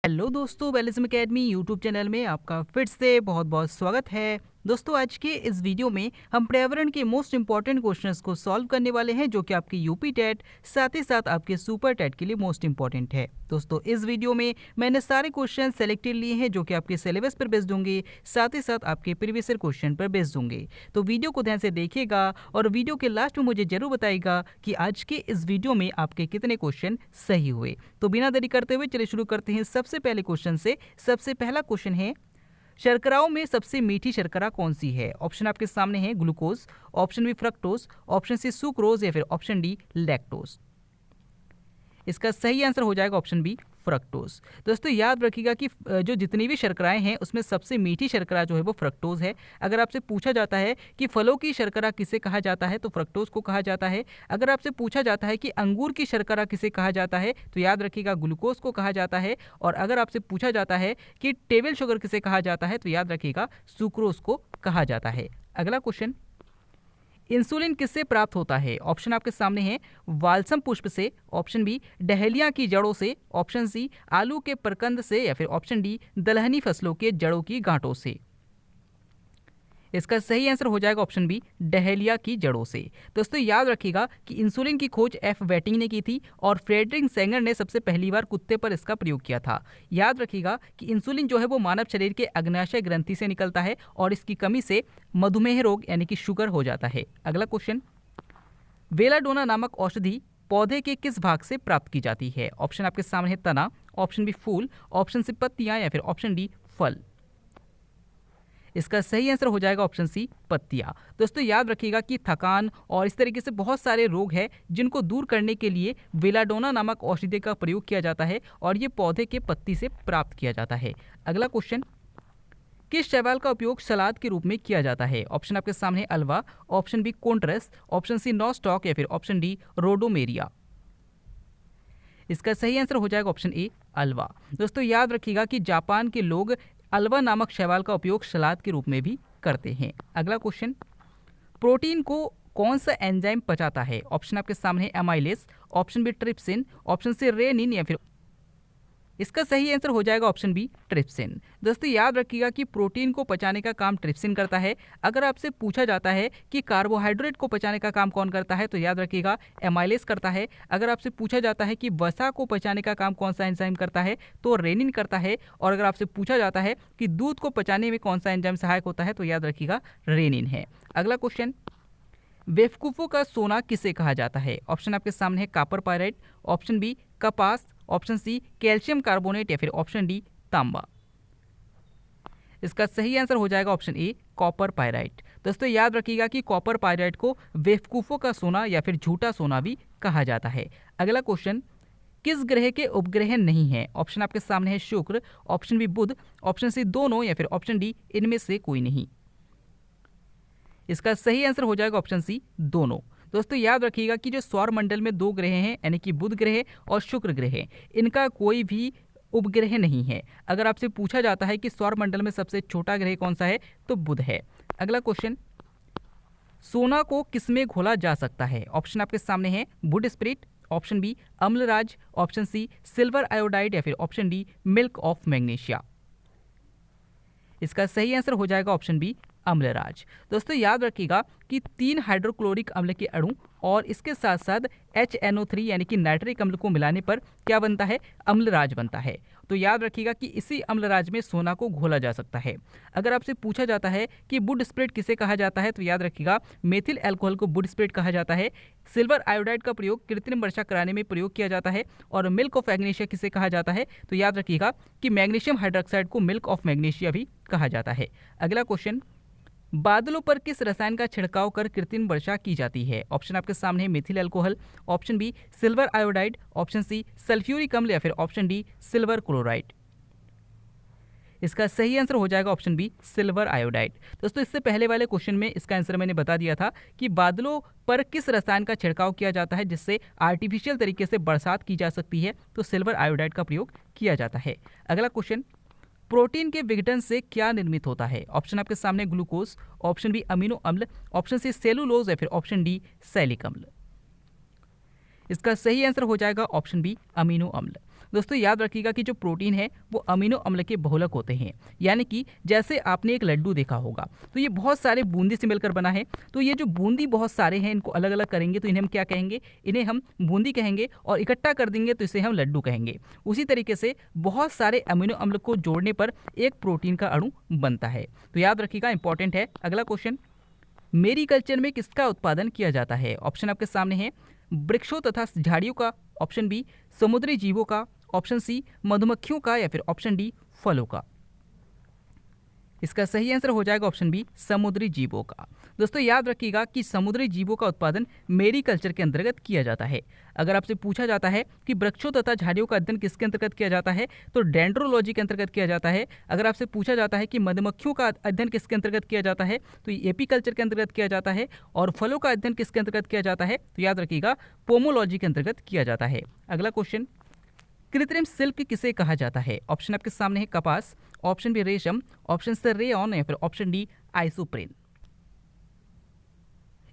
Hello दोस्तों, वेलिज्म academy YouTube channel में आपका फिर से बहुत बहुत स्वागत है। दोस्तों, आज के इस वीडियो में हम पर्यावरण के मोस्ट इंपॉर्टेंट क्वेश्चंस को सॉल्व करने वाले हैं, जो कि आपके यूपी टेट साथ ही साथ आपके सुपर टेट के लिए मोस्ट इंपॉर्टेंट है। दोस्तों, इस वीडियो में मैंने सारे क्वेश्चन सेलेक्टेड लिए हैं जो कि आपके सिलेबस पर बेस्ड होंगे, साथ ही साथ आपके प्रीवियस ईयर क्वेश्चन पर बेस्ड होंगे। तो वीडियो को ध्यान से देखिएगा और वीडियो के लास्ट में मुझे जरूर बताइएगा कि आज के इस वीडियो में आपके कितने क्वेश्चन सही हुए। तो बिना देरी करते हुए चलिए शुरू करते हैं सबसे पहले क्वेश्चन से। सबसे पहला क्वेश्चन है, शर्कराओं में सबसे मीठी शर्करा कौन सी है? ऑप्शन आपके सामने है glucose, option B fructose, option C sucrose या फिर ऑप्शन डी लैक्टोज। इसका सही आंसर हो जाएगा ऑप्शन बी फ्रक्टोज। दोस्तों, याद रखिएगा कि जो जितनी भी शर्कराएं हैं उसमें सबसे मीठी शर्करा जो है वो फ्रक्टोज है। अगर आपसे पूछा जाता है कि फलों की शर्करा किसे कहा जाता है तो फ्रक्टोज को कहा जाता है। अगर आपसे पूछा जाता है कि अंगूर की शर्करा किसे कहा जाता है तो याद रखिएगा ग्लूकोज को कहा जाता है। और अगर आपसे पूछा जाता है कि टेबल शुगर किसे कहा जाता है तो याद रखिएगा सुक्रोज को कहा जाता है। अगला क्वेश्चन, इंसुलिन किससे प्राप्त होता है? ऑप्शन आपके सामने है वाल्सम पुष्प से, ऑप्शन बी डहेलिया की जड़ों से, ऑप्शन सी आलू के प्रकंद से या फिर ऑप्शन डी दलहनी फसलों के जड़ों की गांठों से। इसका सही आंसर हो जाएगा ऑप्शन बी डहेलिया की जड़ों से। दोस्तों, याद रखिएगा कि इंसुलिन की खोज एफ वेटिंग ने की थी और फ्रेडरिक सेंगर ने सबसे पहली बार कुत्ते पर इसका प्रयोग किया था। याद रखिएगा कि इंसुलिन जो है वो मानव शरीर के अग्न्याशय ग्रंथि से निकलता है और इसकी कमी से मधुमेह रोग यानी कि शुगर हो जाता है। अगला क्वेश्चन, बेलाडोना नामक औषधि पौधे के किस भाग से प्राप्त की जाती है? ऑप्शन आपके सामने है तना, option B full, option C पत्तियां या फिर ऑप्शन डी फल। इसका सही आंसर हो जाएगा ऑप्शन सी पत्तियां। दोस्तों, याद रखिएगा कि थकान और इस तरीके से बहुत सारे रोग हैं जिनको दूर करने के लिए बेलाडोना नामक औषधि का प्रयोग किया जाता है और ये पौधे के पत्ती से प्राप्त किया जाता है। अगला क्वेश्चन, किस शैवाल का उपयोग सलाद के रूप में किया जाता है? ऑप्शन आपके सामने अल्वा, ऑप्शन बी कोन्ट्रेस, ऑप्शन सी नॉस्टॉक या फिर ऑप्शन डी रोडोमेरिया। इसका सही आंसर हो जाएगा ऑप्शन ए अल्वा। दोस्तों, याद रखिएगा कि जापान के लोग अल्वा नामक शैवाल का उपयोग सलाद के रूप में भी करते हैं। अगला क्वेश्चन, प्रोटीन को कौन सा एंजाइम पचाता है? ऑप्शन आपके सामने है amylase, option B trypsin, option C rennin या फिर इसका सही आंसर हो जाएगा ऑप्शन बी ट्रिप्सिन। दोस्तों, याद रखिएगा कि प्रोटीन को पचाने का काम ट्रिप्सिन करता है। अगर आपसे पूछा जाता है कि कार्बोहाइड्रेट को पचाने का काम कौन करता है तो याद रखिएगा एमाइलेस करता है। अगर आपसे पूछा जाता है कि वसा को पचाने का काम कौन सा एंजाइम करता है तो रेनिन करता है। और अगर आपसे पूछा जाता है कि दूध को पचाने में कौन सा एंजाइम सहायक होता है तो याद रखिएगा रेनिन है। अगला क्वेश्चन, बेवकूफ़ों का सोना किसे कहा जाता है? ऑप्शन आपके सामने है कॉपर पायराइट, ऑप्शन बी कपास, ऑप्शन सी कैल्शियम कार्बोनेट या फिर ऑप्शन डी तांबा। इसका सही आंसर हो जाएगा ऑप्शन ए कॉपर पायराइट। दोस्तों, याद रखिएगा कि कॉपर पायराइट को बेवकूफ़ों का सोना या फिर झूठा सोना भी कहा जाता है। अगला क्वेश्चन, किस ग्रह के उपग्रह नहीं है? ऑप्शन आपके सामने है शुक्र, ऑप्शन बी बुध, ऑप्शन सी दोनों या फिर ऑप्शन डी इनमें से कोई नहीं। इसका सही आंसर हो जाएगा ऑप्शन सी दोनों। दोस्तों, याद रखिएगा कि जो सौर मंडल में दो ग्रह हैं यानी कि बुध ग्रह और शुक्र ग्रह, इनका कोई भी उपग्रह नहीं है। अगर आपसे पूछा जाता है कि सौर मंडल में सबसे छोटा ग्रह कौन सा है तो बुध है। अगला क्वेश्चन, सोना को किसमें घोला जा सकता है? ऑप्शन आपके सामने है वुड स्प्रिट, ऑप्शन बी अम्लराज, ऑप्शन सी सिल्वर आयोडाइड या फिर option D milk of magnesia. इसका सही आंसर हो जाएगा ऑप्शन बी अम्लराज। दोस्तों, याद रखिएगा कि 3 हाइड्रोक्लोरिक अम्ल के अणु और इसके साथ साथ HNO3 यानी कि नाइट्रिक अम्ल को मिलाने पर क्या बनता है? अम्लराज बनता है। तो याद रखिएगा कि इसी अम्लराज में सोना को घोला जा सकता है। अगर आपसे पूछा जाता है कि वुड स्प्रिट किसे कहा जाता है तो याद रखिएगा मेथिल अल्कोहल को वुड स्प्रिट कहा जाता है। सिल्वर आयोडाइड का प्रयोग कृत्रिम वर्षा कराने में प्रयोग किया जाता है। और मिल्क ऑफ मैग्नीशिया किसे कहा जाता है तो याद रखिएगा कि मैग्नीशियम हाइड्रोक्साइड को मिल्क ऑफ मैग्नीशिया भी कहा जाता है। अगला क्वेश्चन, बादलों पर किस रसायन का छिड़काव कर कृत्रिम वर्षा की जाती है? ऑप्शन आपके सामने है methyl alcohol, option B silver iodide, option C sulphuric अम्ल या फिर ऑप्शन डी सिल्वर क्लोराइड। इसका सही आंसर हो जाएगा ऑप्शन बी सिल्वर आयोडाइड। दोस्तों, इससे पहले वाले क्वेश्चन में इसका आंसर मैंने बता दिया था कि बादलों पर किस रसायन का छिड़काव किया जाता है जिससे आर्टिफिशियल तरीके से बरसात की जा सकती है तो सिल्वर आयोडाइड का प्रयोग किया जाता है। अगला क्वेश्चन, प्रोटीन के विघटन से क्या निर्मित होता है? ऑप्शन आपके सामने ग्लूकोज, ऑप्शन बी अमीनो अम्ल, ऑप्शन सी सेलुलोज या फिर ऑप्शन डी सैलिक अम्ल। इसका सही आंसर हो जाएगा ऑप्शन बी अमीनो अम्ल। दोस्तों याद रखिएगा कि जो प्रोटीन है वो अमीनो अम्ल के बहुलक होते हैं, यानी कि जैसे आपने एक लड्डू देखा होगा तो ये बहुत सारे बूंदी से मिलकर बना है। तो ये जो बूंदी बहुत सारे हैं इनको अलग अलग करेंगे तो इन्हें हम क्या कहेंगे, इन्हें हम बूंदी कहेंगे, और इकट्ठा कर देंगे तो इसे हम लड्डू कहेंगे। उसी तरीके से बहुत सारे अमीनो अम्ल को जोड़ने पर एक प्रोटीन का अणु बनता है। तो याद रखिएगा, इंपॉर्टेंट है। अगला क्वेश्चन, मेरी कल्चर में किसका उत्पादन किया जाता है? ऑप्शन आपके सामने है, वृक्षों तथा झाड़ियों का, ऑप्शन बी समुद्री जीवों का, ऑप्शन सी मधुमक्खियों का, या फिर ऑप्शन डी फलों का। इसका सही आंसर हो जाएगा ऑप्शन बी समुद्री जीवों का। दोस्तों याद रखिएगा कि समुद्री जीवों का उत्पादन मेरी कल्चर के अंतर्गत किया जाता है। अगर आपसे पूछा जाता है कि वृक्षों तथा झाड़ियों का अध्ययन किसके अंतर्गत किया जाता है तो डेंड्रोलॉजी के अंतर्गत किया जाता है। अगर आपसे पूछा जाता है कि मधुमक्खियों का अध्ययन किसके अंतर्गत किया जाता है तो एपी कल्चर के अंतर्गत किया जाता है। और फलों का अध्ययन किसके अंतर्गत किया जाता है तो याद रखिएगा पोमोलॉजी के अंतर्गत किया जाता है। अगला क्वेश्चन, कृत्रिम सिल्क किसे कहा जाता है? ऑप्शन आपके सामने है, कपास, ऑप्शन बी रेशम, ऑप्शन सी रेयॉन, या फिर ऑप्शन डी आइसोप्रेन।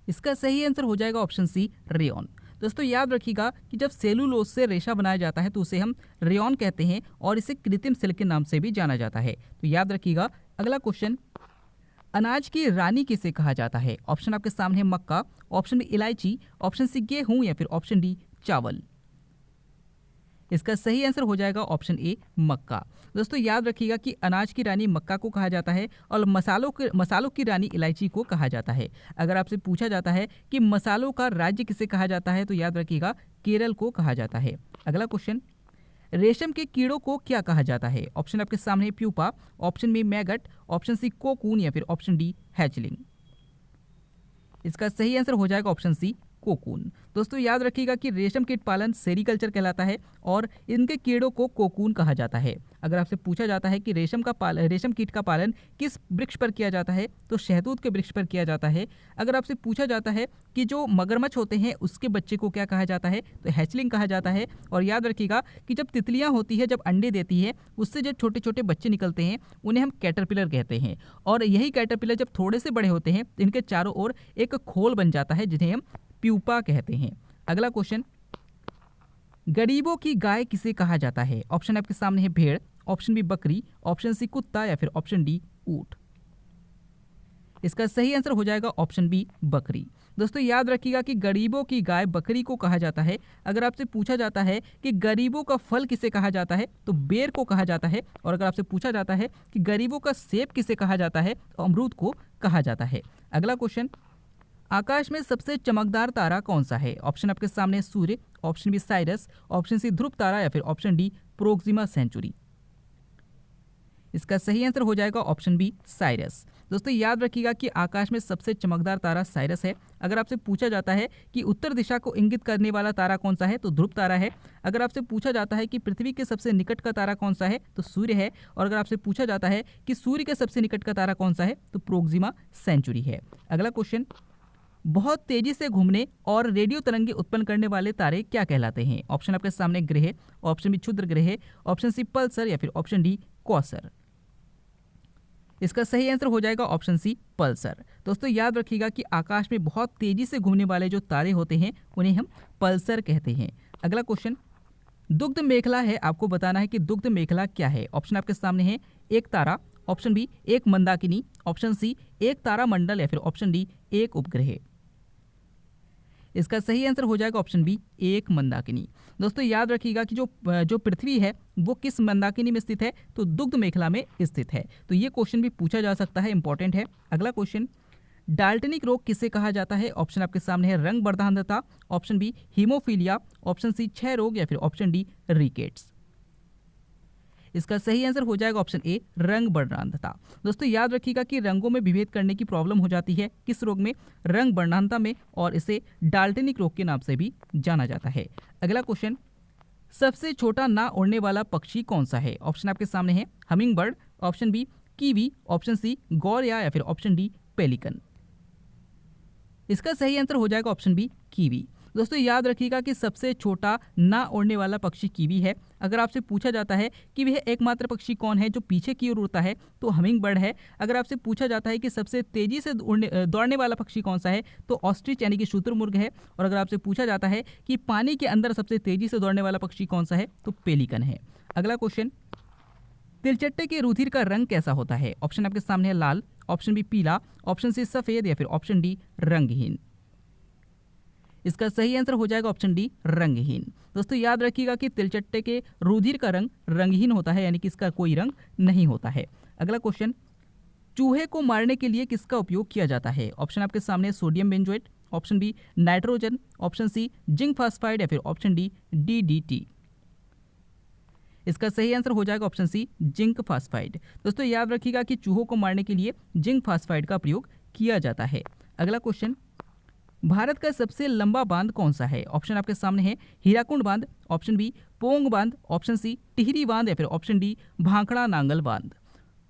इसका सही आंसर हो जाएगा ऑप्शन सी रेयॉन। दोस्तों याद रखिएगा कि जब सेलुलोज से रेशा बनाया जाता है तो उसे हम रेयॉन कहते हैं और इसे कृत्रिम सिल्क के नाम से भी जाना जाता है। तो याद रखिएगा। अगला क्वेश्चन, अनाज की रानी किसे कहा जाता है? ऑप्शन आपके सामने है, मक्का, ऑप्शन बी इलायची, ऑप्शन सी गेहूं, या फिर ऑप्शन डी चावल। इसका सही आंसर हो जाएगा ऑप्शन ए मक्का। दोस्तों याद रखिएगा कि अनाज की रानी मक्का को कहा जाता है और मसालों की रानी इलायची को कहा जाता है। अगर आपसे पूछा जाता है कि मसालों का राज्य किसे कहा जाता है तो याद रखिएगा केरल को कहा जाता है। अगला क्वेश्चन, रेशम के कीड़ों को क्या कहा जाता है? ऑप्शन आपके सामने pupa, option B maggot, option C cocoon, या फिर ऑप्शन डी हैचलिंग। इसका सही आंसर हो जाएगा ऑप्शन सी कोकून। दोस्तों याद रखिएगा कि रेशम कीट पालन सेरीकल्चर कहलाता है और इनके कीड़ों को कोकून कहा जाता है। अगर आपसे पूछा जाता है कि रेशम कीट का पालन किस वृक्ष पर किया जाता है तो शहतूत के वृक्ष पर किया जाता है। अगर आपसे पूछा जाता है कि जो मगरमच्छ होते हैं उसके बच्चे को क्या कहा जाता है तो हैचलिंग कहा जाता है। और याद रखिएगा कि जब तितलियां होती है, जब अंडे देती है, उससे जब छोटे छोटे बच्चे निकलते हैं उन्हें हम कैटरपिलर कहते हैं। और यही कैटरपिलर जब थोड़े से बड़े होते हैं इनके चारों ओर एक खोल बन जाता है जिन्हें हम प्यूपा कहते हैं। अगला क्वेश्चन, गरीबों की गाय किसे कहा जाता है? ऑप्शन आपके सामने है, भेड़, ऑप्शन बी बकरी, ऑप्शन सी कुत्ता, या फिर ऑप्शन डी ऊंट। इसका सही आंसर हो जाएगा ऑप्शन बी बकरी। दोस्तों याद रखिएगा कि गरीबों की गाय बकरी को कहा जाता है। अगर आपसे पूछा जाता है कि गरीबों का फल किसे कहा जाता है तो बेर को कहा जाता है। और अगर आपसे पूछा जाता है कि गरीबों का सेब किसे कहा जाता है तो अमरूद को कहा जाता है। अगला क्वेश्चन, आकाश में सबसे चमकदार तारा कौन सा है? ऑप्शन आपके सामने सूर्य, option B Sirius, option C ध्रुव तारा, या फिर ऑप्शन डी प्रोक्सिमा सेंचुरी। इसका सही आंसर हो जाएगा ऑप्शन बी साइरस। दोस्तों याद रखिएगा कि आकाश में सबसे चमकदार तारा साइरस है। अगर आपसे पूछा जाता है कि उत्तर दिशा को इंगित करने वाला तारा कौन सा है तो ध्रुव तारा है। अगर आपसे पूछा जाता है कि पृथ्वी के सबसे निकट का तारा कौन सा है तो सूर्य है। और अगर आपसे पूछा जाता है कि सूर्य के सबसे निकट का तारा कौन सा है तो प्रोक्सिमा सेंचुरी है। अगला क्वेश्चन, बहुत तेजी से घूमने और रेडियो तरंगे उत्पन्न करने वाले तारे क्या कहलाते हैं? ऑप्शन आपके सामने ग्रह, ऑप्शन बी क्षुद्र ग्रह, ऑप्शन सी पल्सर, या फिर ऑप्शन डी क्वासर। इसका सही आंसर हो जाएगा ऑप्शन सी पल्सर। दोस्तों याद रखिएगा कि आकाश में बहुत तेजी से घूमने वाले जो तारे होते हैं उन्हें हम पल्सर कहते हैं। अगला क्वेश्चन, दुग्ध मेखला है, आपको बताना है कि दुग्ध मेखला क्या है। ऑप्शन आपके सामने है, एक तारा, ऑप्शन बी एक मंदाकिनी, ऑप्शन सी एक तारा मंडल, या फिर ऑप्शन डी एक उपग्रह। इसका सही आंसर हो जाएगा ऑप्शन बी एक मंदाकिनी। दोस्तों याद रखिएगा कि जो पृथ्वी है वो किस मंदाकिनी में स्थित है तो दुग्ध मेखला में स्थित है। तो ये क्वेश्चन भी पूछा जा सकता है, इंपॉर्टेंट है। अगला क्वेश्चन, डाल्टनिक रोग किसे कहा जाता है? ऑप्शन आपके सामने है, रंग वर्धांधता, option B haemophilia, option C क्षय रोग, या फिर ऑप्शन डी रिकेट्स। इसका सही आंसर हो जाएगा ऑप्शन ए रंग वर्णांधता। दोस्तों याद रखिएगा कि रंगों में विभेद करने की प्रॉब्लम हो जाती है किस रोग में? रंग वर्णांधता में, और इसे डाल्टनिक रोग के नाम से भी जाना जाता है। अगला क्वेश्चन, सबसे छोटा ना उड़ने वाला पक्षी कौन सा है? ऑप्शन आपके सामने है, hummingbird, option B kiwi, option C गौरया, या फिर ऑप्शन डी पेलिकन। इसका सही आंसर हो जाएगा ऑप्शन बी कीवी। दोस्तों याद रखिएगा कि सबसे छोटा ना उड़ने वाला पक्षी कीवी है। अगर आपसे पूछा जाता है कि वह एकमात्र पक्षी कौन है जो पीछे की ओर उड़ता है, तो हमिंग बर्ड है। अगर आपसे पूछा जाता है कि सबसे तेजी से दौड़ने वाला पक्षी कौन सा है, तो ऑस्ट्रिच यानी कि शुतुरमुर्ग है। और अगर आपसे पूछा जाता है कि पानी के अंदर सबसे तेजी से दौड़ने वाला पक्षी कौन सा है, तो पेलिकन है। अगला क्वेश्चन, तिलचट्टे के रुधिर का रंग कैसा होता है? ऑप्शन आपके सामने है लाल, ऑप्शन बी पीला, ऑप्शन सी सफेद या फिर ऑप्शन डी रंगहीन। इसका सही आंसर हो जाएगा ऑप्शन डी रंगहीन। दोस्तों याद रखिएगा कि तिलचट्टे के रुधिर का रंग रंगहीन होता है, यानी कि इसका कोई रंग नहीं होता है। अगला क्वेश्चन, चूहे को मारने के लिए किसका उपयोग किया जाता है? ऑप्शन आपके सामने sodium benzoate, option B nitrogen, option C zinc phosphide या फिर ऑप्शन डी डीडीटी। इसका सही आंसर हो जाएगा ऑप्शन सी जिंक फास्फाइड। दोस्तों याद रखिएगा कि चूहों को मारने के लिए जिंक फास्फाइड का प्रयोग किया जाता है। अगला क्वेश्चन, भारत का सबसे लंबा बांध कौन सा है? ऑप्शन आपके सामने है हीराकुंड बांध, ऑप्शन बी पोंग बांध, ऑप्शन सी टिहरी बांध या फिर ऑप्शन डी भाखड़ा नांगल बांध।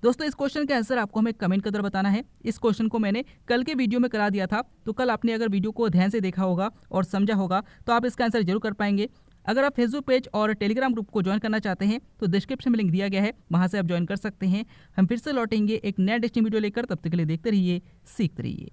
दोस्तों इस क्वेश्चन का आंसर आपको हमें कमेंट कर बताना है। इस क्वेश्चन को मैंने कल के वीडियो में करा दिया था, तो कल आपने अगर वीडियो को ध्यान से देखा होगा और समझा होगा तो आप इसका आंसर जरूर कर पाएंगे। अगर आप फेसबुक पेज और टेलीग्राम ग्रुप को ज्वाइन करना चाहते हैं तो डिस्क्रिप्शन में लिंक दिया गया है, वहां से आप ज्वाइन कर सकते हैं। हम फिर से लौटेंगे एक नया इंटरेस्टिंग वीडियो लेकर, तब तक के लिए देखते रहिए, सीखते रहिए।